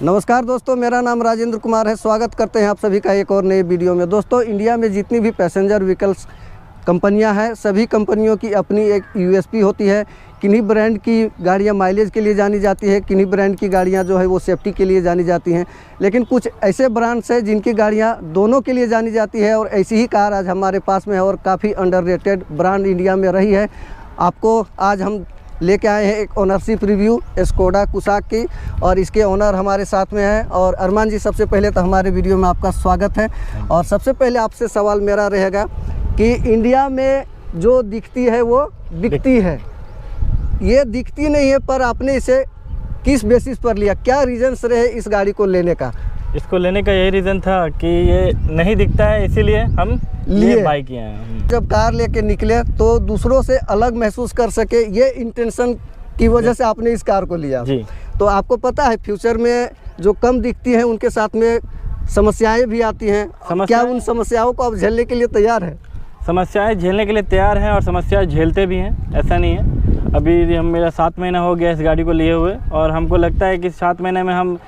नमस्कार दोस्तों, मेरा नाम राजेंद्र कुमार है। स्वागत करते हैं आप सभी का एक और नए वीडियो में। दोस्तों, इंडिया में जितनी भी पैसेंजर व्हीकल्स कंपनियां हैं, सभी कंपनियों की अपनी एक यूएसपी होती है। किन्हीं ब्रांड की गाड़ियां माइलेज के लिए जानी जाती है, किन्हीं ब्रांड की गाड़ियां जो है वो सेफ्टी के लिए जानी जाती हैं। लेकिन कुछ ऐसे ब्रांड्स हैं जिनकी गाड़ियां दोनों के लिए जानी जाती है, और ऐसी ही कार आज हमारे पास में है और काफ़ी अंडररेटेड ब्रांड इंडिया में रही है। आपको आज हम लेके आए हैं एक ओनरशिप रिव्यू स्कोडा कुसाक की, और इसके ओनर हमारे साथ में हैं। और अरमान जी, सबसे पहले तो हमारे वीडियो में आपका स्वागत है। और सबसे पहले आपसे सवाल मेरा रहेगा कि इंडिया में जो दिखती है वो बिकती है, ये दिखती नहीं है, पर आपने इसे किस बेसिस पर लिया? क्या रीजंस रहे इस गाड़ी को लेने का? इसको लेने का यही रीज़न था कि ये नहीं दिखता है, इसीलिए हम लिए बाई किए हैं। जब कार लेके निकले तो दूसरों से अलग महसूस कर सके, ये इंटेंशन की वजह से आपने इस कार को लिया जी। तो आपको पता है फ्यूचर में जो कम दिखती हैं उनके साथ में समस्याएं भी आती हैं। क्या उन समस्याओं को आप झेलने के लिए तैयार है? समस्याएं झेलने के लिए तैयार हैं और समस्याएं झेलते भी हैं, ऐसा नहीं है। अभी मेरा 7 महीना हो गया इस गाड़ी को लिए हुए, और हमको लगता है कि 7 महीने में हम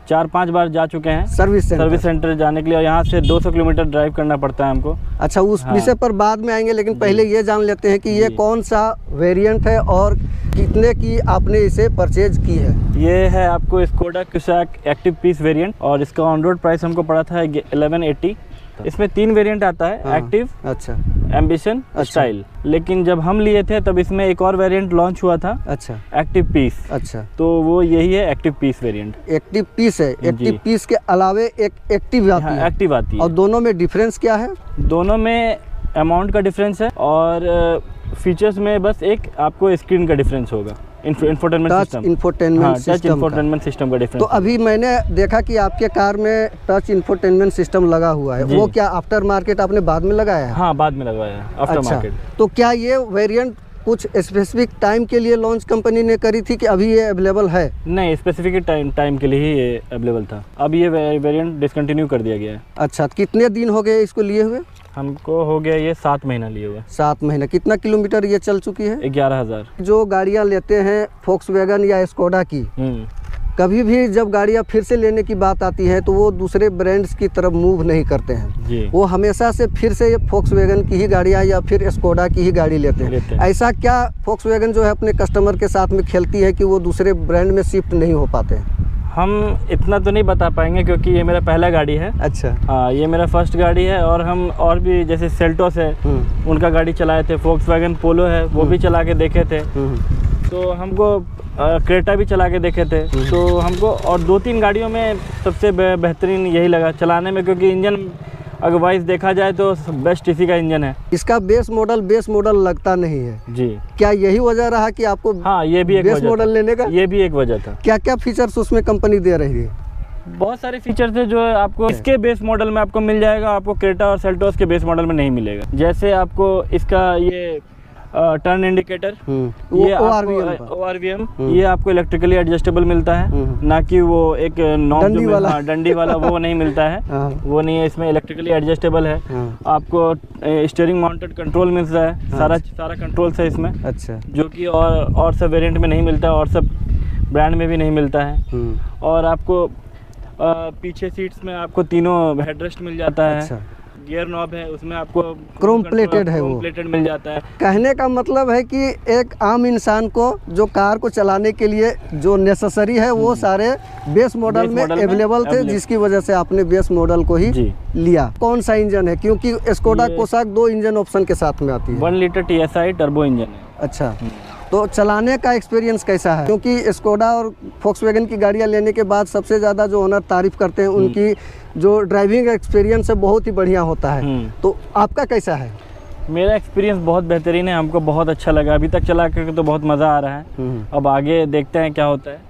4-5 बार जा चुके हैं सर्विस सेंटर जाने के लिए, और यहाँ से 200 किलोमीटर ड्राइव करना पड़ता है हमको। अच्छा, उस विषय पर बाद में आएंगे, लेकिन पहले ये जान लेते हैं कि ये कौन सा वेरिएंट है और कितने की आपने इसे परचेज की है। ये है आपको स्कोडा कुसाक एक्टिव पीस वेरिएंट, और इसका ऑन रोड प्राइस हमको पड़ा था 1180। इसमें 3 वेरिएंट आता है, एक्टिव, अच्छा, एम्बिशन, स्टाइल। लेकिन जब हम लिए थे तब इसमें एक और वेरिएंट लॉन्च हुआ था, अच्छा, एक्टिव पीस। अच्छा, तो वो यही है, active piece variant. Active piece है। एक्टिव पीस के अलावे एक एक्टिव आती है। एक्टिव आती है। और दोनों में डिफरेंस क्या है? दोनों में अमाउंट का डिफरेंस है, और फीचर्स में बस एक आपको स्क्रीन का डिफरेंस होगा, इंफोटेनमेंट सिस्टम, इंफोटेनमेंट सिस्टम का डिफरेंस। तो अभी मैंने देखा कि आपके कार में टच इंफोटेनमेंट सिस्टम लगा हुआ है, वो क्या आफ्टर मार्केट आपने बाद में लगाया है? हाँ, बाद में लगाया है, आफ्टर मार्केट। तो क्या ये वेरिएंट कुछ स्पेसिफिक टाइम के लिए लॉन्च कंपनी ने करी थी कि अभी ये अवेलेबल है? नहीं, स्पेसिफिक टाइम के लिए ही ये अवेलेबल था। अब ये वेरिएंट डिसकंटिन्यू कर दिया गया है। अच्छा, कितने दिन हो गए इसको लिए हुए? हमको हो गया ये 7 महीना लिए हुए। 7 महीना। कितना किलोमीटर ये चल चुकी है? 11,000। जो गाड़ियाँ लेते हैं फोक्सवैगन या स्कोडा की, कभी भी जब गाड़ियाँ फिर से लेने की बात आती है तो वो दूसरे ब्रांड्स की तरफ मूव नहीं करते हैं जी। वो हमेशा से फिर से फोक्सवैगन की ही गाड़ियाँ या फिर स्कोडा की ही गाड़ी लेते हैं। ऐसा क्या फोक्सवैगन जो है अपने कस्टमर के साथ में खेलती है कि वो दूसरे ब्रांड में शिफ्ट नहीं हो पाते हैं? हम इतना तो नहीं बता पाएंगे क्योंकि ये मेरा पहला गाड़ी है। अच्छा, हाँ, ये मेरा फर्स्ट गाड़ी है। और हम और भी जैसे सेल्टोस है, उनका गाड़ी चलाए थे, फोक्सवैगन पोलो है, वो भी चला के देखे थे। तो हमको क्रेटा भी चला के देखे थे। तो हमको और 2-3 गाड़ियों में सबसे बेहतरीन यही लगा चलाने में, क्योंकि इंजन अदरवाइज देखा जाए तो बेस्ट इसी का इंजन है। इसका बेस मॉडल लगता नहीं है जी। क्या यही वजह रहा कि आपको? हाँ, ये भी एक बेस मॉडल लेने का, ये भी एक वजह था। क्या क्या फीचर्स उसमें कंपनी दे रही है? बहुत सारे फीचर्स है जो आपको इसके बेस मॉडल में आपको मिल जाएगा, आपको क्रेटा और सेल्टोस के बेस मॉडल में नहीं मिलेगा। जैसे आपको इसका ये टर्न इंडिकेटर, ये ORVM, ये आपको इलेक्ट्रिकली एडजस्टेबल मिलता है, ना कि वो एक डंडी वाला वो नहीं मिलता है। वो नहीं है, इसमें इलेक्ट्रिकली एडजस्टेबल है। आपको स्टीयरिंग माउंटेड कंट्रोल मिलता है, सारा कंट्रोल्स है इसमें। अच्छा, जो कि और सब वेरिएंट में नहीं मिलता है, और सब ब्रांड में भी नहीं मिलता है। और आपको पीछे सीट्स में आपको तीनों हेडरेस्ट मिल जाता है। अच्छा। गियर नॉब है, उसमें आपको क्रोम प्लेटेड है, वो प्लेटेड मिल जाता है। कहने का मतलब है कि एक आम इंसान को जो कार को चलाने के लिए जो नेसेसरी है वो सारे बेस मॉडल में अवेलेबल थे, जिसकी वजह से आपने बेस मॉडल को ही लिया। कौन सा इंजन है? क्योंकि स्कोडा कुसाक 2 इंजन ऑप्शन के साथ में आती है। 1 लीटर TSI टर्बो इंजन है। अच्छा, तो चलाने का एक्सपीरियंस कैसा है? क्योंकि स्कोडा और फोक्सवैगन की गाड़ियां लेने के बाद सबसे ज़्यादा जो ओनर तारीफ करते हैं उनकी जो ड्राइविंग एक्सपीरियंस है बहुत ही बढ़िया होता है। तो आपका कैसा है? मेरा एक्सपीरियंस बहुत बेहतरीन है, हमको बहुत अच्छा लगा। अभी तक चला करके तो बहुत मज़ा आ रहा है। अब आगे देखते हैं क्या होता है।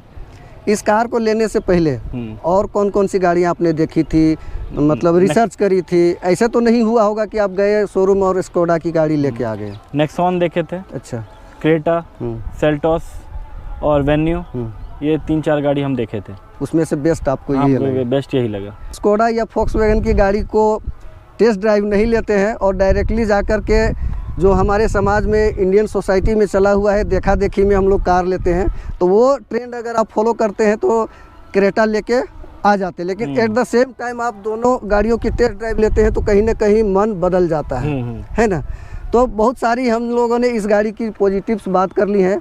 इस कार को लेने से पहले और कौन कौन सी गाड़ियाँ आपने देखी थी, मतलब रिसर्च करी थी? ऐसा तो नहीं हुआ होगा कि आप गए शोरूम और स्कोडा की गाड़ी लेके आ गए? नेक्सॉन देखे थे। अच्छा, क्रेटा, सेल्टोस और वेन्यू, ये 3-4 गाड़ी हम देखे थे। उसमें से बेस्ट आपको यही लगा? बेस्ट यही लगा। स्कोडा या फोक्सवैगन की गाड़ी को टेस्ट ड्राइव नहीं लेते हैं और डायरेक्टली जाकर के जो हमारे समाज में इंडियन सोसाइटी में चला हुआ है देखा देखी में हम लोग कार लेते हैं, तो वो ट्रेंड अगर आप फॉलो करते हैं तो क्रेटा लेके आ जाते हैं, लेकिन एट द सेम टाइम आप दोनों गाड़ियों की टेस्ट ड्राइव लेते हैं तो कहीं ना कहीं मन बदल जाता है ना। तो बहुत सारी हम लोगों ने इस गाड़ी की पॉजिटिव्स बात कर ली हैं,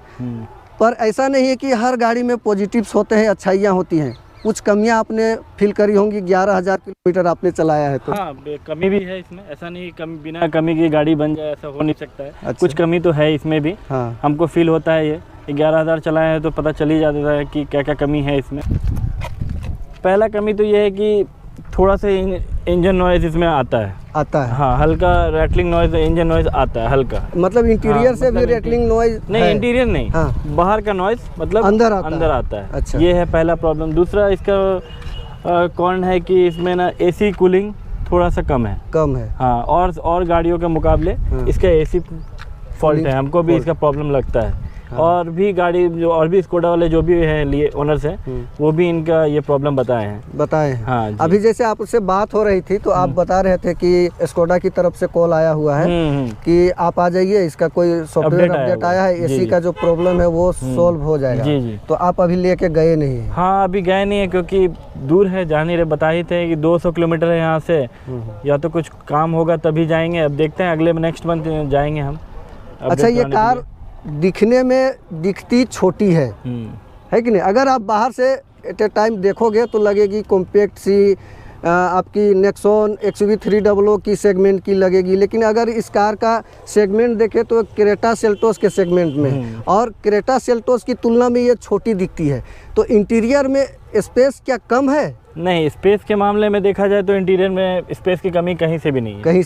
पर ऐसा नहीं है कि हर गाड़ी में पॉजिटिव्स होते हैं, अच्छाइयाँ होती हैं। कुछ कमियां आपने फील करी होंगी, 11,000 किलोमीटर आपने चलाया है तो। हाँ, कमी भी है इसमें, ऐसा नहीं कमी, बिना कमी की गाड़ी बन जाए ऐसा हो नहीं सकता है। अच्छा। कुछ कमी तो है इसमें भी। हाँ। हमको फील होता है, ये 11,000 चलाए हैं तो पता चल ही जाता है कि क्या क्या कमी है इसमें। पहला कमी तो ये है कि थोड़ा सा इंजन नॉइज़ इसमें आता है। हाँ, हल्का रैटलिंग नॉइज़, इंजन नॉइज़ आता है हल्का। मतलब इंटीरियर से भी रैटलिंग नॉइज़ नहीं, इंटीरियर नहीं। हाँ। बाहर का नॉइज़ मतलब अंदर आता है। अच्छा। ये है पहला प्रॉब्लम। दूसरा इसका कौन है कि इसमें ना एसी कूलिंग थोड़ा सा कम है। हाँ, और गाड़ियों के मुकाबले इसका एसी फॉल्ट है, हमको भी इसका प्रॉब्लम लगता है। और भी गाड़ी जो और भी स्कोडा वाले जो भी हैं लिए ओनर्स हैं, वो भी इनका ये प्रॉब्लम बताए हैं। हाँ, अभी जैसे आपसे बात हो रही थी तो आप बता रहे थे कि स्कोडा की तरफ से कॉल आया हुआ है कि आप आ जाइए, इसका कोई सॉफ्टवेयर अपडेट आया है, एसी का जो प्रॉब्लम है वो सॉल्व हो जाएगा। तो आप अभी लेके गए नहीं है? हाँ, अभी गए नहीं है क्योंकि दूर है, जा नहीं रहे। बता ही थे कि 200 किलोमीटर है यहाँ से, या तो कुछ काम होगा तभी जाएंगे। अब देखते हैं, अगले नेक्स्ट मंथ जाएंगे हम। अच्छा, ये कार दिखने में दिखती छोटी है कि नहीं? अगर आप बाहर से एट ए टाइम देखोगे तो लगेगी कॉम्पैक्ट सी, आपकी नेक्सॉन XUV300 की सेगमेंट की लगेगी। लेकिन अगर इस कार का सेगमेंट देखें तो क्रेटा सेल्टोस के सेगमेंट में, और क्रेटा सेल्टोस की तुलना में ये छोटी दिखती है। तो इंटीरियर में स्पेस क्या कम है? नहीं, स्पेस के मामले में देखा जाए तो इंटीरियर में स्पेस की कमी कहीं से भी नहीं है। कहीं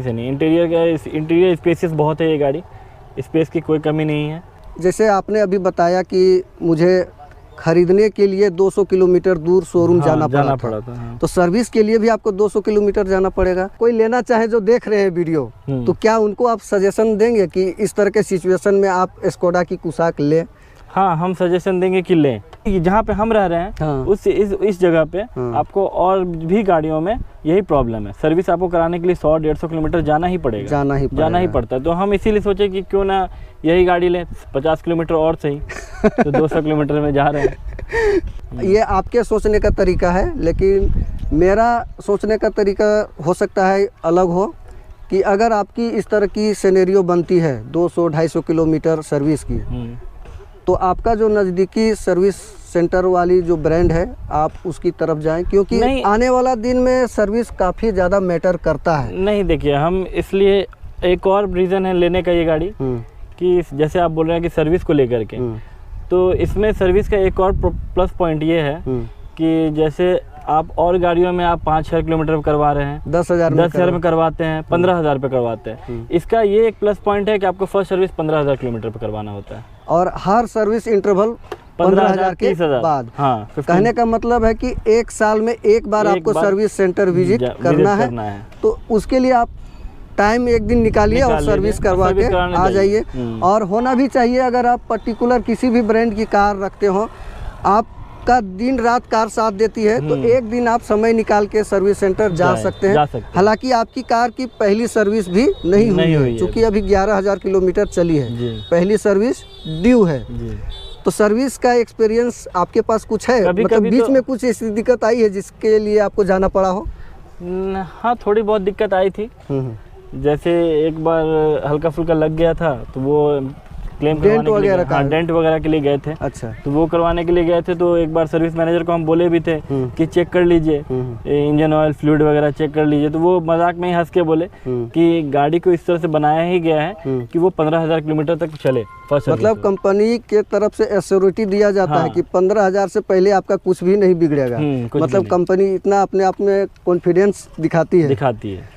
से नहीं। इंटीरियर स्पेसियस बहुत है, ये गाड़ी स्पेस की कोई कमी नहीं है। जैसे आपने अभी बताया कि मुझे खरीदने के लिए 200 किलोमीटर दूर शोरूम जाना पड़ा था। हाँ। तो सर्विस के लिए भी आपको 200 किलोमीटर जाना पड़ेगा। कोई लेना चाहे जो देख रहे हैं वीडियो, तो क्या उनको आप सजेशन देंगे कि इस तरह के सिचुएशन में आप स्कोडा की कुसाक लें? हाँ, हम सजेशन देंगे कि लें। जहाँ पे हम रह रहे हैं, हाँ, इस जगह पे, हाँ, आपको और भी गाड़ियों में यही प्रॉब्लम है। सर्विस आपको कराने के लिए 100-150 किलोमीटर जाना ही पड़ता है। तो हम इसीलिए सोचे कि क्यों ना यही गाड़ी लें, 50 किलोमीटर और सही। तो 200 किलोमीटर में जा रहे हैं। ये आपके सोचने का तरीका है, लेकिन मेरा सोचने का तरीका हो सकता है अलग हो, कि अगर आपकी इस तरह की सिनेरियो बनती है 200-250 किलोमीटर सर्विस की, तो आपका जो नज़दीकी सर्विस सेंटर वाली जो ब्रांड है आप उसकी तरफ जाएं, क्योंकि आने वाला दिन में सर्विस काफ़ी ज़्यादा मैटर करता है। नहीं, देखिए, हम इसलिए एक और रीज़न है लेने का ये गाड़ी, कि जैसे आप बोल रहे हैं कि सर्विस को लेकर के, तो इसमें सर्विस का एक और प्लस पॉइंट ये है कि जैसे आप और गाड़ियों में आप 5-6 किलोमीटर करवा रहे हैं, 10,000 में करवाते हैं, 15,000 पे करवाते हैं। इसका ये एक प्लस पॉइंट है कि आपको फर्स्ट सर्विस 15,000 किलोमीटर पे करवाना होता है, और हर सर्विस इंटरवल 15,000 के बाद। हाँ, कहने का मतलब है कि एक साल में एक बार आपको सर्विस सेंटर विजिट करना है। तो उसके लिए आप टाइम एक दिन निकालिए और सर्विस करवा के आ जाइए। और होना भी चाहिए, अगर आप पर्टिकुलर किसी भी ब्रांड की कार रखते हो, आपका दिन रात कार साथ देती है, तो एक दिन आप समय निकाल के सर्विस सेंटर जा सकते हैं। हालांकि आपकी कार की पहली सर्विस भी नहीं हुई है, क्योंकि अभी 11,000 किलोमीटर चली है, पहली सर्विस ड्यू है। तो सर्विस का एक्सपीरियंस आपके पास कुछ है? मतलब बीच में कुछ ऐसी दिक्कत आई है जिसके लिए आपको जाना पड़ा हो? हाँ, थोड़ी बहुत दिक्कत आई थी। जैसे एक बार हल्का फुल्का लग गया था, तो वो क्लेम डेंट वगैरह के लिए गए थे। अच्छा। तो वो करवाने के लिए गए थे, तो एक बार सर्विस मैनेजर को हम बोले भी थे कि चेक कर लीजिए, इंजन ऑयल फ्लूइड वगैरह चेक कर लीजिए। तो वो मजाक में ही हंस के बोले कि गाड़ी को इस तरह से बनाया ही गया है कि वो 15,000 किलोमीटर तक चले। मतलब कंपनी के तरफ से एश्योरिटी दिया जाता है कि 15,000 से पहले आपका कुछ भी नहीं बिगड़ेगा। मतलब कंपनी इतना अपने आप में कॉन्फिडेंस दिखाती है।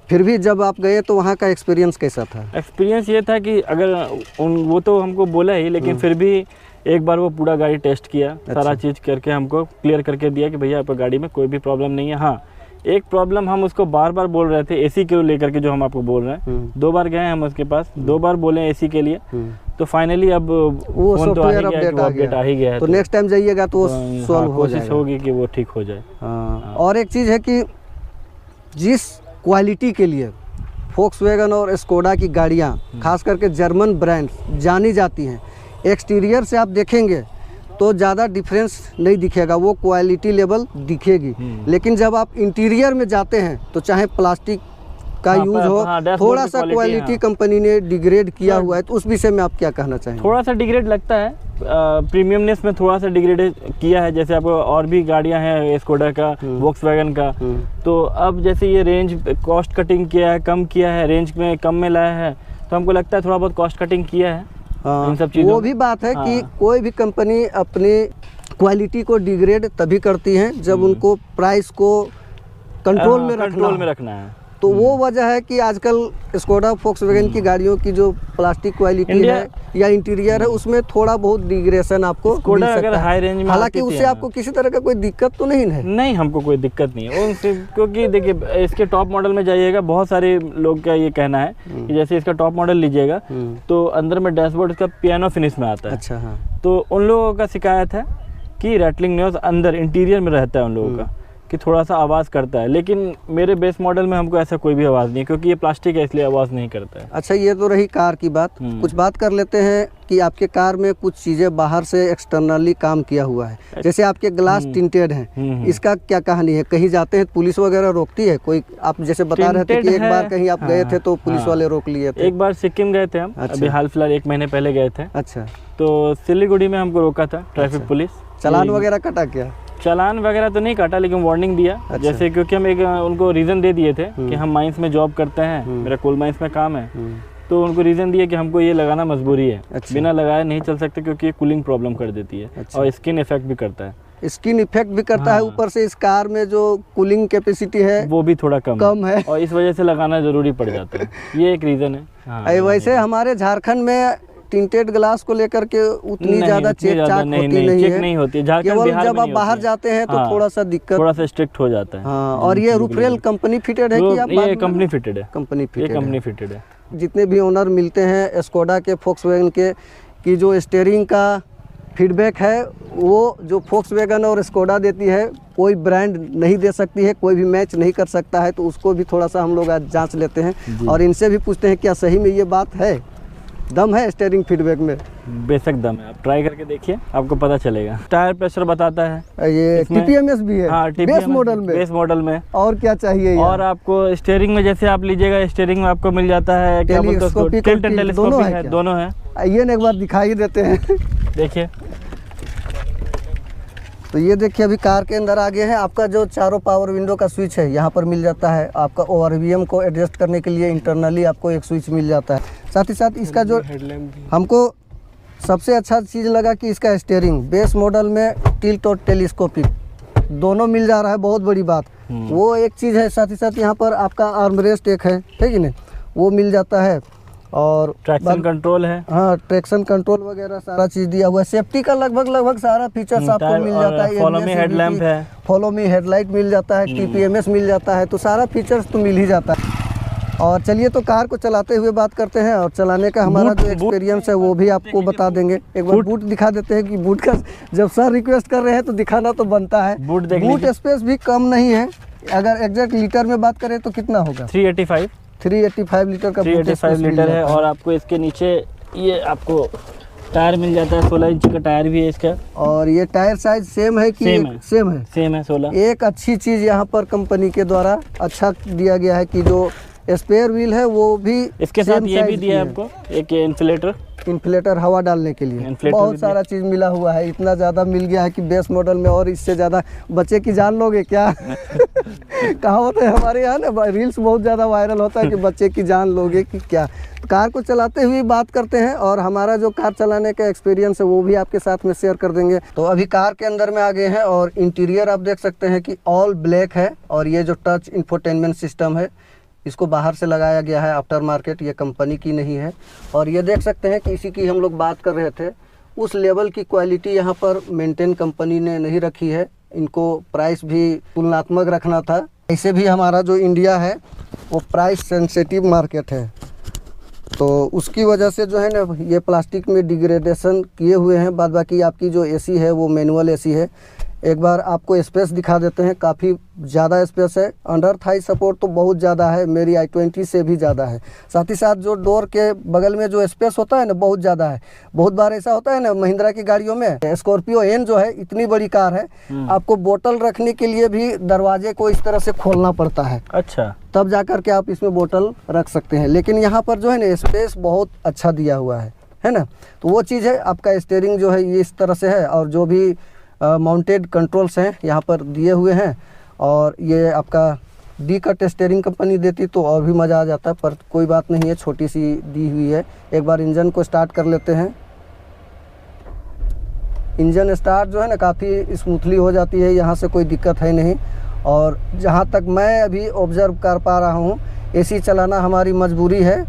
फिर भी जब आप गए तो वहाँ का एक्सपीरियंस कैसा था? एक्सपीरियंस ये था कि अगर वो तो हमको बोला ही, लेकिन फिर भी एक बार वो पूरा गाड़ी टेस्ट किया। अच्छा। सारा चीज़ करके हमको क्लियर करके दिया कि भैया आपकी गाड़ी में कोई भी प्रॉब्लम नहीं है। हाँ, एक प्रॉब्लम हम उसको बार बार बोल रहे थे, एसी को लेकर के, जो हम आपको बोल रहे हैं। 2 बार गए हम उसके पास, 2 बार बोले एसी के लिए, तो फाइनली अब वो सॉफ्टवेयर अपडेट आ ही गया है। तो नेक्स्ट टाइम जाइएगा तो सॉल्व हो जाएगा, कोशिश होगी कि वो ठीक हो जाए। और एक चीज़ है कि जिस क्वालिटी के लिए फोक्सवैगन और स्कोडा की गाड़ियाँ, खास करके जर्मन ब्रांड्स जानी जाती हैं, एक्सटीरियर से आप देखेंगे तो ज़्यादा डिफरेंस नहीं दिखेगा, वो क्वालिटी लेवल दिखेगी। लेकिन जब आप इंटीरियर में जाते हैं तो चाहे प्लास्टिक का यूज हो, थोड़ा सा क्वालिटी कंपनी ने डिग्रेड किया हुआ है, तो उस विषय में आप क्या कहना चाहेंगे? थोड़ा सा डिग्रेड लगता है, प्रीमियमनेस में थोड़ा सा डिग्रेड किया है। जैसे आपको और भी गाड़ियां हैं स्कोडा का, वोक्सवैगन का, तो अब जैसे ये रेंज कॉस्ट कटिंग किया है, कम किया है, रेंज में कम में लाया है, तो हमको लगता है थोड़ा बहुत कॉस्ट कटिंग किया है। इन सब चीज़ों वो भी बात है कि कोई भी कंपनी अपनी क्वालिटी को डिग्रेड तभी करती है जब उनको प्राइस को कंट्रोल में रखना है। तो वो वजह है कि आजकल स्कोडा वोक्सवैगन की गाड़ियों की जो प्लास्टिक क्वालिटी है या इंटीरियर है उसमें थोड़ा बहुत डिग्रेशन आपको मिल सकता है। हाई रेंज में हालांकि उससे आपको किसी तरह का कोई दिक्कत तो नहीं है? नहीं, हमको कोई दिक्कत नहीं है क्योंकि देखिए इसके टॉप मॉडल में जाइएगा, बहुत सारे लोग का ये कहना है कि जैसे इसका टॉप मॉडल लीजिएगा तो अंदर में डैशबोर्ड इसका पियानो फिनिश में आता है। अच्छा, हाँ। तो उन लोगों का शिकायत है कि रैटलिंग नॉइज अंदर इंटीरियर में रहता है उन लोगों का, कि थोड़ा सा आवाज़ करता है। लेकिन मेरे बेस मॉडल में हमको ऐसा कोई भी आवाज़ नहीं है, क्योंकि ये प्लास्टिक है इसलिए आवाज़ नहीं करता है। अच्छा, ये तो रही कार की बात। कुछ बात कर लेते हैं कि आपके कार में कुछ चीज़ें बाहर से एक्सटर्नली काम किया हुआ है, जैसे आपके ग्लास टिंटेड हैं, इसका क्या कहानी है? कहीं जाते हैं पुलिस वगैरह रोकती है कोई? आप जैसे बता रहे थे कि एक बार कहीं आप गए थे तो पुलिस वाले रोक लिए थे। एक बार सिक्किम गए थे हम, अभी हाल फिलहाल 1 महीने पहले गए थे। अच्छा। तो सिलीगुड़ी में हमको रोका था ट्रैफिक पुलिस। चालान वगैरह कटा क्या? चालान वगैरह तो नहीं काटा, लेकिन वार्निंग दिया। अच्छा। जैसे क्योंकि हम एक उनको रीज़न दे दिए थे कि हम माइंस में जॉब करते हैं, मेरा कोल माइंस में काम है, तो उनको रीज़न दिया कि हमको ये लगाना मजबूरी है। अच्छा। बिना लगाए नहीं चल सकते क्योंकि ये कूलिंग प्रॉब्लम कर देती है। अच्छा। और स्किन इफेक्ट भी करता है। स्किन इफेक्ट भी करता है, ऊपर से इस कार में जो कूलिंग कैपेसिटी है वो भी थोड़ा कम है और इस वजह से लगाना ज़रूरी पड़ जाता है। ये एक रीज़न है। वैसे हमारे झारखंड में टिंटेड ग्लास को लेकर के उतनी ज़्यादा चेक नहीं होती है। केवल जब आप बाहर जाते हैं तो थोड़ा सा दिक्कत, थोड़ा सा स्ट्रिक्ट हो जाता है। हाँ। और ये रूफ रेल कंपनी फिटेड है कि आप? ये कंपनी फिटेड है। कंपनी फिटेड है। जितने भी ओनर मिलते हैं स्कोडा के, वोक्सवैगन के, कि जो स्टीयरिंग का फीडबैक है वो जो वोक्सवैगन और स्कोडा देती है कोई ब्रांड नहीं दे सकती है, कोई भी मैच नहीं कर सकता है। तो उसको भी थोड़ा सा हम लोग आज जाँच लेते हैं और इनसे भी पूछते हैं क्या सही में ये बात है, दम है स्टीयरिंग फीडबैक में? बेशक दम है, आप ट्राई करके देखिए, आपको पता चलेगा। टायर प्रेशर बताता है, ये टीपीएमएस भी है। हाँ, बेस मॉडल में। और क्या चाहिए यार? और आपको स्टीयरिंग में जैसे आप लीजिएगा, स्टीयरिंग में आपको मिल जाता है टेलीस्कोपिक, दोनों है। ये एक बार दिखाई देते हैं। देखिए, तो ये देखिए अभी कार के अंदर आ गए हैं। आपका जो चारों पावर विंडो का स्विच है यहाँ पर मिल जाता है। आपका ओआरवीएम को एडजस्ट करने के लिए इंटरनली आपको एक स्विच मिल जाता है। साथ ही साथ इसका जो हमको सबसे अच्छा चीज़ लगा कि इसका स्टीयरिंग बेस मॉडल में टिल्ट और टेलीस्कोपिक दोनों मिल जा रहा है, बहुत बड़ी बात वो एक चीज़ है। साथ ही साथ यहाँ पर आपका आर्मरेस्ट एक है कि नहीं, वो मिल जाता है। और ट्रैक्शन कंट्रोल है। हाँ, ट्रैक्शन कंट्रोल वगैरह सारा चीज़ दिया हुआ है। सेफ्टी का लगभग सारा फीचर्स आपको मिल जाता है। फॉलो मी हेडलैम्प है, फॉलो मी हेडलाइट मिल जाता है, टीपीएमएस मिल जाता है, तो सारा फीचर्स तो मिल ही जाता है। और चलिए तो कार को चलाते हुए बात करते हैं और चलाने का हमारा जो एक्सपीरियंस है वो भी आपको बता देंगे। एक बार बूट दिखा देते हैं कि बूट का जब सर रिक्वेस्ट कर रहे हैं तो दिखाना तो बनता है। बूट स्पेस भी कम नहीं है। अगर एग्जैक्ट लीटर में बात करें तो कितना होगा? 385 लीटर का 385 लीटर है। और आपको इसके नीचे ये आपको टायर मिल जाता है, 16 इंच का टायर भी है इसका। और ये टायर साइज सेम है कि? सेम है 16। एक अच्छी चीज़ यहाँ पर कंपनी के द्वारा अच्छा दिया गया है कि जो स्पेयर व्हील है वो भी इसके साथ ये भी दिया है आपको एक इन्फ्लेटर हवा डालने के लिए। बहुत सारा चीज़ मिला हुआ है, इतना ज़्यादा मिल गया है कि बेस मॉडल में और इससे ज़्यादा बच्चे की जान लोगे क्या? कहावत है हमारे यहाँ ना, रील्स बहुत ज़्यादा वायरल होता है कि बच्चे की जान लोगे कि क्या। कार को चलाते हुए बात करते हैं और हमारा जो कार चलाने का एक्सपीरियंस है वो भी आपके साथ में शेयर कर देंगे। तो अभी कार के अंदर में आ गए हैं और इंटीरियर आप देख सकते हैं कि ऑल ब्लैक है। और ये जो टच इंफोटेनमेंट सिस्टम है इसको बाहर से लगाया गया है, आफ्टर मार्केट, ये कंपनी की नहीं है। और ये देख सकते हैं कि इसी की हम लोग बात कर रहे थे, उस लेवल की क्वालिटी यहाँ पर मेंटेन कंपनी ने नहीं रखी है। इनको प्राइस भी तुलनात्मक रखना था। ऐसे भी हमारा जो इंडिया है वो प्राइस सेंसिटिव मार्केट है, तो उसकी वजह से जो है ना ये प्लास्टिक में डिग्रेडेशन किए हुए हैं। बाद बाकी आपकी जो एसी है वो मैनुअल एसी है। एक बार आपको स्पेस दिखा देते हैं, काफ़ी ज़्यादा स्पेस है। अंडर थाई सपोर्ट तो बहुत ज़्यादा है, मेरी i20 से भी ज़्यादा है। साथ ही साथ जो डोर के बगल में जो स्पेस होता है ना, बहुत ज़्यादा है। बहुत बार ऐसा होता है ना महिंद्रा की गाड़ियों में, स्कॉर्पियो एन जो है इतनी बड़ी कार है, आपको बोतल रखने के लिए भी दरवाजे को इस तरह से खोलना पड़ता है। अच्छा, तब जा कर के आप इसमें बोतल रख सकते हैं। लेकिन यहाँ पर जो है ना स्पेस बहुत अच्छा दिया हुआ है ना। तो वो चीज़ है। आपका स्टीयरिंग जो है ये इस तरह से है, और जो भी माउंटेड कंट्रोल्स हैं यहाँ पर दिए हुए हैं। और ये आपका डी कट स्टीयरिंग कंपनी देती तो और भी मज़ा आ जाता, पर कोई बात नहीं है, छोटी सी दी हुई है। एक बार इंजन को स्टार्ट कर लेते हैं। इंजन स्टार्ट जो है ना काफ़ी स्मूथली हो जाती है, यहाँ से कोई दिक्कत है नहीं। और जहाँ तक मैं अभी ऑब्ज़र्व कर पा रहा हूँ, एसी चलाना हमारी मजबूरी है।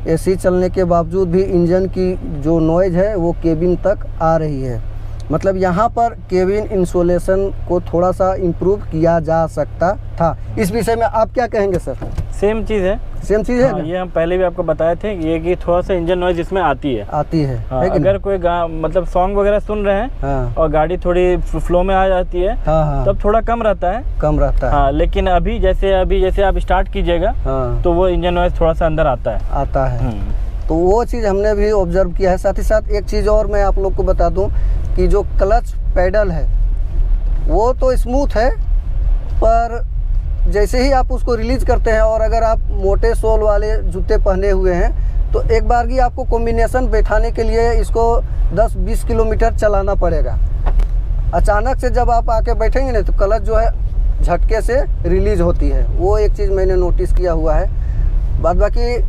एसी चलने के बावजूद भी इंजन की जो नॉइज़ है वो केबिन तक आ रही है। मतलब यहाँ पर केबिन इंसुलेशन को थोड़ा सा इम्प्रूव किया जा सकता था। इस विषय में आप क्या कहेंगे सर? सेम चीज़ है, सेम चीज़ है। हाँ, ये हम पहले भी आपको बताए थे ये कि थोड़ा सा इंजन नॉइज इसमें आती है। हाँ, अगर कोई मतलब सॉन्ग वगैरह सुन रहे हैं, हाँ, और गाड़ी थोड़ी फ्लो में आ जाती है, हाँ, तब थोड़ा कम रहता है। हाँ, लेकिन अभी जैसे आप स्टार्ट कीजिएगा, हाँ, तो वो इंजन नॉइज थोड़ा सा अंदर आता है। तो वो चीज़ हमने भी ऑब्जर्व किया है। साथ ही साथ एक चीज़ और मैं आप लोग को बता दूं कि जो क्लच पैडल है वो तो स्मूथ है, पर जैसे ही आप उसको रिलीज़ करते हैं, और अगर आप मोटे सोल वाले जूते पहने हुए हैं, तो एक बार की आपको कॉम्बिनेशन बैठाने के लिए इसको 10-20 किलोमीटर चलाना पड़ेगा। अचानक से जब आप आके बैठेंगे ना, तो क्लच जो है झटके से रिलीज़ होती है। वो एक चीज़ मैंने नोटिस किया हुआ है। बाद बाकी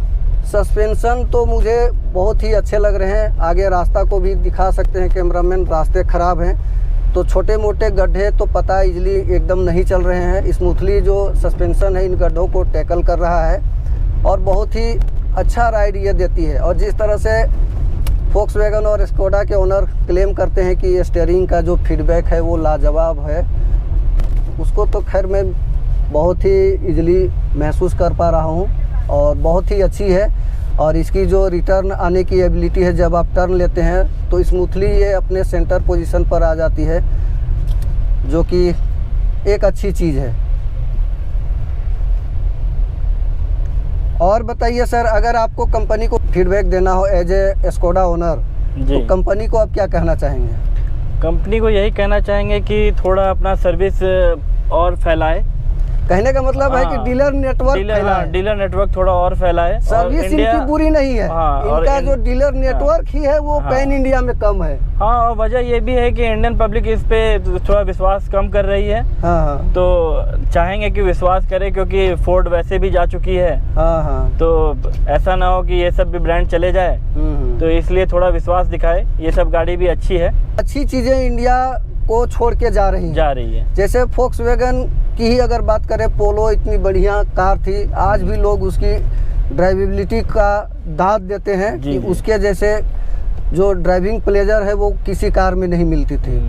सस्पेंशन तो मुझे बहुत ही अच्छे लग रहे हैं। आगे रास्ता को भी दिखा सकते हैं कैमरामैन, रास्ते ख़राब हैं तो छोटे मोटे गड्ढे तो पता इजली एकदम नहीं चल रहे हैं। स्मूथली जो सस्पेंशन है इन गड्ढों को टैकल कर रहा है, और बहुत ही अच्छा राइड ये देती है। और जिस तरह से फोक्सवैगन और स्कोडा के ओनर क्लेम करते हैं कि ये स्टीयरिंग का जो फीडबैक है वो लाजवाब है, उसको तो खैर मैं बहुत ही इजली महसूस कर पा रहा हूँ, और बहुत ही अच्छी है। और इसकी जो रिटर्न आने की एबिलिटी है, जब आप टर्न लेते हैं तो स्मूथली ये अपने सेंटर पोजीशन पर आ जाती है, जो कि एक अच्छी चीज़ है। और बताइए सर, अगर आपको कंपनी को फीडबैक देना हो एज ए स्कोडा ओनर, तो कंपनी को आप क्या कहना चाहेंगे? कंपनी को यही कहना चाहेंगे कि थोड़ा अपना सर्विस और फैलाए। कहने का मतलब है कि डीलर नेटवर्क थोड़ा और फैलाए। सर्विस इनकी बुरी नहीं है, इनका जो डीलर नेटवर्क ही है वो पैन इंडिया में कम है। हाँ, और वजह ये भी है कि इंडियन पब्लिक इस पे थोड़ा विश्वास कम कर रही है। तो चाहेंगे कि विश्वास करे, क्योंकि फोर्ड वैसे भी जा चुकी है। तो ऐसा ना हो कि ये सब भी ब्रांड चले जाए, तो इसलिए थोड़ा विश्वास दिखाए। ये सब गाड़ी भी अच्छी है, अच्छी चीजें इंडिया को छोड़ के जा रही है। जैसे फोक्सवैगन की ही अगर बात करें, पोलो इतनी बढ़िया कार थी, आज भी लोग उसकी ड्राइवेबिलिटी का दाद देते हैं कि उसके जैसे जो ड्राइविंग प्लेजर है वो किसी कार में नहीं मिलती थी।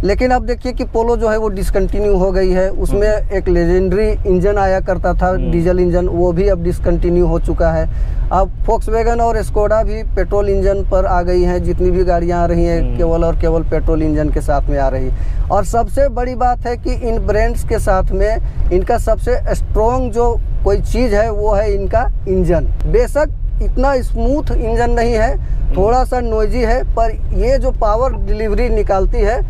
लेकिन अब देखिए कि पोलो जो है वो डिसकंटिन्यू हो गई है। उसमें एक लेजेंडरी इंजन आया करता था, डीजल इंजन, वो भी अब डिसकंटिन्यू हो चुका है। अब फोक्सवैगन और स्कोडा भी पेट्रोल इंजन पर आ गई हैं। जितनी भी गाड़ियां आ रही हैं केवल और केवल पेट्रोल इंजन के साथ में आ रही। और सबसे बड़ी बात है कि इन ब्रांड्स के साथ में इनका सबसे स्ट्रॉन्ग जो कोई चीज़ है वो है इनका इंजन। बेशक इतना स्मूथ इंजन नहीं है, थोड़ा सा नॉइजी है, पर ये जो पावर डिलीवरी निकालती है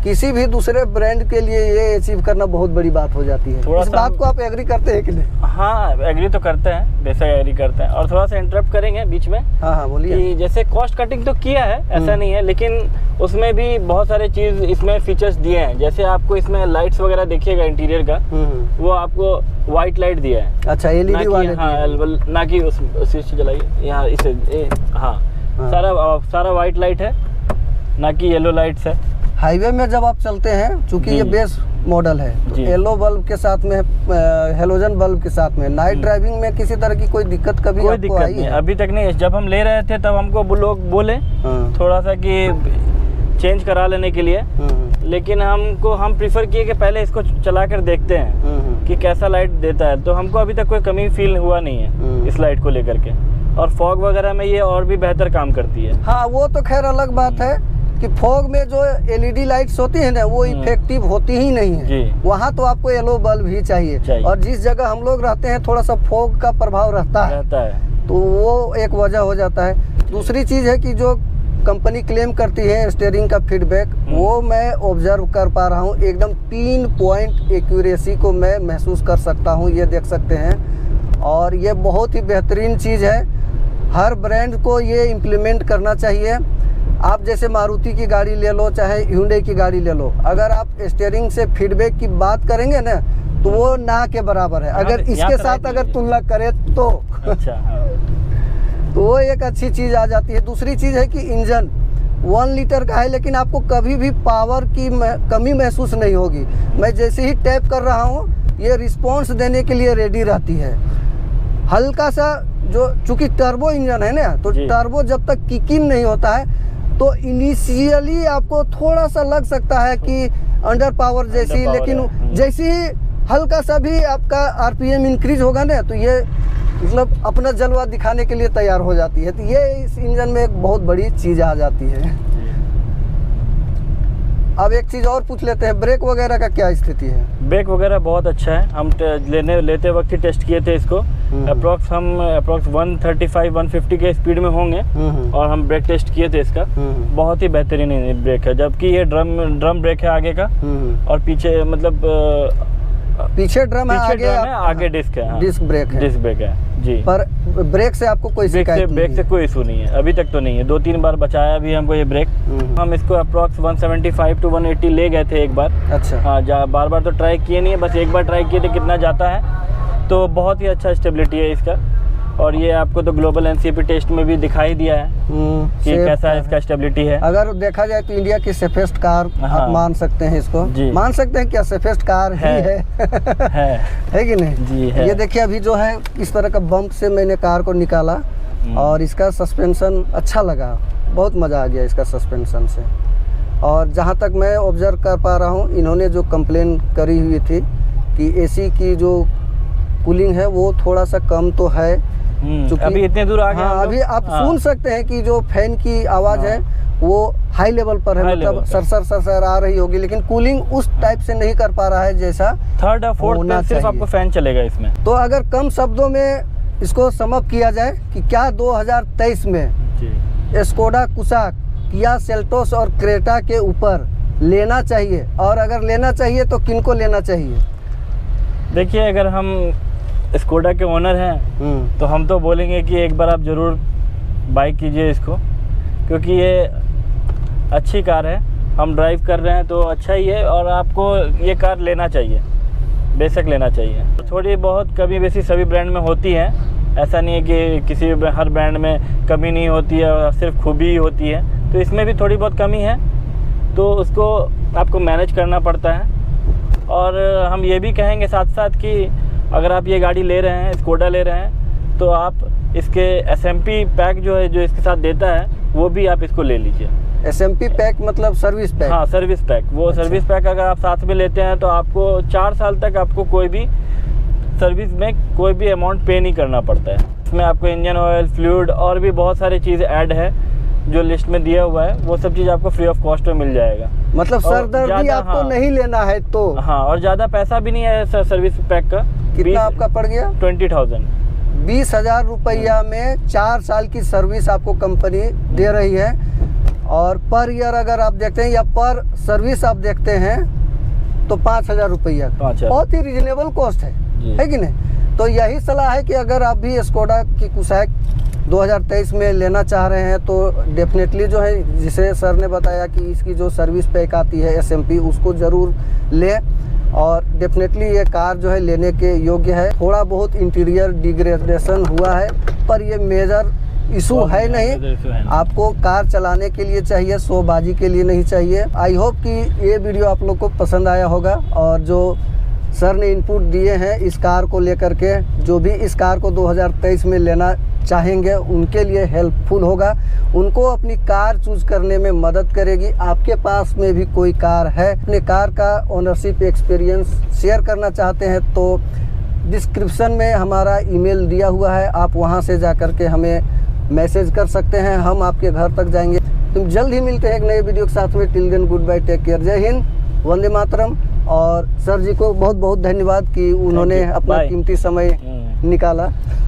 किसी भी दूसरे ब्रांड के लिए ये अचीव करना बहुत बड़ी बात हो जाती है। इस बात को आप एग्री करते हैं कि नहीं? हाँ, एग्री तो करते हैं, बेशक एग्री करते हैं। और थोड़ा सा इंटरप्ट करेंगे बीच में। हाँ बोलिए। कि जैसे कॉस्ट कटिंग तो किया है, ऐसा नहीं है, लेकिन उसमें भी बहुत सारे चीज़ इसमें फीचर्स दिए हैं। जैसे आपको इसमें लाइट्स वगैरह देखिएगा इंटीरियर का, वो आपको वाइट लाइट दिया है। अच्छा, एलईडी वाले? हाँ, ना कि उस स्विच जलाइए यहाँ इसे। हाँ, सारा वाइट लाइट है, ना कि येलो लाइट्स है। हाईवे में जब आप चलते हैं, चूंकि ये बेस मॉडल है, तो येलो बल्ब के साथ में, हेलोजन बल्ब के साथ में, नाइट ड्राइविंग में किसी तरह की कोई दिक्कत कभी कोई दिक्कत नहीं, अभी तक नहीं। जब हम ले रहे थे तब हमको लोग बोले थोड़ा सा कि चेंज करा लेने के लिए, लेकिन हम प्रीफर किए कि पहले इसको चला कर देखते हैं कि कैसा लाइट देता है। तो हमको अभी तक कोई कमी फील हुआ नहीं है इस लाइट को लेकर के। और फॉग वगैरह में ये और भी बेहतर काम करती है। हाँ, वो तो खैर अलग बात है कि फॉग में जो एलईडी लाइट्स होती है ना वो इफेक्टिव होती ही नहीं है, वहाँ तो आपको येलो बल्ब ही चाहिए। और जिस जगह हम लोग रहते हैं थोड़ा सा फॉग का प्रभाव रहता है, तो वो एक वजह हो जाता है। दूसरी चीज़ है कि जो कंपनी क्लेम करती है स्टीयरिंग का फीडबैक, वो मैं ऑब्जर्व कर पा रहा हूँ, एकदम पिन पॉइंट एक्यूरेसी को मैं महसूस कर सकता हूँ, ये देख सकते हैं। और ये बहुत ही बेहतरीन चीज़ है, हर ब्रांड को ये इम्प्लीमेंट करना चाहिए। आप जैसे मारुति की गाड़ी ले लो, चाहे hyundai की गाड़ी ले लो, अगर आप स्टीयरिंग से फीडबैक की बात करेंगे ना तो वो ना के बराबर है। अगर इसके साथ अगर तुलना करें तो तो वो एक अच्छी चीज़ आ जाती है। दूसरी चीज़ है कि इंजन 1 लीटर का है, लेकिन आपको कभी भी पावर की कमी महसूस नहीं होगी। मैं जैसे ही टैप कर रहा हूँ ये रिस्पॉन्स देने के लिए रेडी रहती है। हल्का सा जो चूँकि टर्बो इंजन है ना, तो टर्बो जब तक किक इन नहीं होता है तो इनिशियली आपको थोड़ा सा लग सकता है कि अंडर पावर जैसी, लेकिन जैसे ही हल्का सा भी आपका आरपीएम इंक्रीज होगा ना तो ये मतलब अपना जलवा दिखाने के लिए तैयार हो जाती है। तो ये इस इंजन में एक बहुत बड़ी चीज़ आ जाती है। अब एक चीज़ और पूछ लेते हैं, ब्रेक वगैरह का क्या स्थिति है? ब्रेक वगैरह बहुत अच्छा है, हम लेते वक्त ही टेस्ट किए थे इसको। अप्रॉक्स 135-150 के स्पीड में होंगे और हम ब्रेक टेस्ट किए थे इसका। बहुत ही बेहतरीन ब्रेक है, जबकि ये ड्रम ब्रेक है आगे का, और पीछे मतलब पीछे ड्रम है, आगे डिस्क है, डिस्क ब्रेक है जी। पर ब्रेक से आपको कोई शिकायत नहीं? ब्रेक से कोई इशू नहीं है, अभी तक तो नहीं है। 2-3 बार बचाया भी हमको ये ब्रेक। हम इसको अप्रॉक्स 175-180 ले गए थे एक बार। अच्छा। हाँ, बार बार तो ट्राई किए नहीं है, बस एक बार ट्राई किए थे कितना जाता है। तो बहुत ही अच्छा स्टेबिलिटी है इसका, और ये आपको तो ग्लोबल एनसीएपी टेस्ट में भी दिखाई दिया है कि कैसा इसका स्टेबिलिटी है। अगर देखा जाए तो इंडिया की सेफेस्ट कार आप मान सकते हैं इसको, मान सकते हैं क्या सेफेस्ट कार ही है है कि नहीं जी है। ये देखिए अभी जो है इस तरह का बम्प से मैंने कार को निकाला और इसका सस्पेंशन अच्छा लगा, बहुत मज़ा आ गया इसका सस्पेंशन से। और जहाँ तक मैं ऑब्जर्व कर पा रहा हूँ, इन्होंने जो कंप्लेन करी हुई थी कि एसी की जो कूलिंग है वो थोड़ा सा कम तो है, अभी इतने दूर आ गए। हाँ, अभी आप सुन सकते हैं कि जो फैन की आवाज़ है वो हाई लेवल पर है, मतलब सरसर आ रही होगी, लेकिन कूलिंग उस टाइप से नहीं कर पा रहा है जैसा 3rd और 4th में सिर्फ आपको फैन चलेगा इसमें। तो अगर कम शब्दों में इसको समअप किया जाए कि क्या 2023 में स्कोडा कुशाक, किया सेल्टोस और क्रेटा के ऊपर लेना चाहिए, और अगर लेना चाहिए तो किनको लेना चाहिए? देखिए, अगर हम स्कोडा के ओनर हैं तो हम तो बोलेंगे कि एक बार आप ज़रूर बाई कीजिए इसको, क्योंकि ये अच्छी कार है, हम ड्राइव कर रहे हैं तो अच्छा ही है, और आपको ये कार लेना चाहिए, बेशक लेना चाहिए। थोड़ी बहुत कमी बेसी सभी ब्रांड में होती है, ऐसा नहीं है कि किसी हर ब्रांड में कमी नहीं होती है और सिर्फ खूबी ही होती है, तो इसमें भी थोड़ी बहुत कमी है, तो उसको आपको मैनेज करना पड़ता है। और हम ये भी कहेंगे साथ साथ कि अगर आप ये गाड़ी ले रहे हैं, स्कोडा ले रहे हैं, तो आप इसके SMP पैक जो है, जो इसके साथ देता है, वो भी आप इसको ले लीजिए। SMP पैक मतलब सर्विस पैक? हाँ, सर्विस पैक। वो सर्विस पैक अगर आप साथ में लेते हैं तो आपको 4 साल तक आपको कोई भी सर्विस में कोई भी अमाउंट पे नहीं करना पड़ता है। इसमें आपको इंजन ऑयल, फ्लूइड और भी बहुत सारी चीज़ें ऐड है जो लिस्ट में दिया हुआ है, वो सब चीज़ आपको फ्री ऑफ कॉस्ट में मिल जाएगा। मतलब सरदर्दी आपको नहीं लेना है तो? हाँ, और ज़्यादा पैसा भी नहीं है सर्विस पैक का। कितना आपका पड़ गया? 20,000। 20,000 रुपया में 4 साल की सर्विस आपको कंपनी दे रही है, और पर ईयर अगर आप देखते हैं या पर सर्विस आप देखते हैं तो 5,000 रुपया, बहुत ही रिजनेबल कॉस्ट है कि नहीं? तो यही सलाह है कि अगर आप भी स्कोडा की कुशाक 2023 में लेना चाह रहे हैं तो डेफिनेटली जो है, जिसे सर ने बताया कि इसकी जो सर्विस पैक आती है SMP, उसको ज़रूर लें, और डेफिनेटली ये कार जो है लेने के योग्य है। थोड़ा बहुत इंटीरियर डिग्रेडेशन हुआ है, पर ये मेजर इशू है नहीं, आपको कार चलाने के लिए चाहिए, शोबाजी के लिए नहीं चाहिए। आई होप कि ये वीडियो आप लोग को पसंद आया होगा, और जो सर ने इनपुट दिए हैं इस कार को लेकर के, जो भी इस कार को 2023 में लेना चाहेंगे उनके लिए हेल्पफुल होगा, उनको अपनी कार चूज करने में मदद करेगी। आपके पास में भी कोई कार है, अपने कार का ओनरशिप एक्सपीरियंस शेयर करना चाहते हैं तो डिस्क्रिप्शन में हमारा ईमेल दिया हुआ है, आप वहां से जा कर के हमें मैसेज कर सकते हैं, हम आपके घर तक जाएंगे। तुम जल्द ही मिलते हैं एक नए वीडियो के साथ में। Till then good bye, take care, जय हिंद, वंदे मातरम। और सर जी को बहुत बहुत धन्यवाद कि उन्होंने अपना कीमती समय निकाला।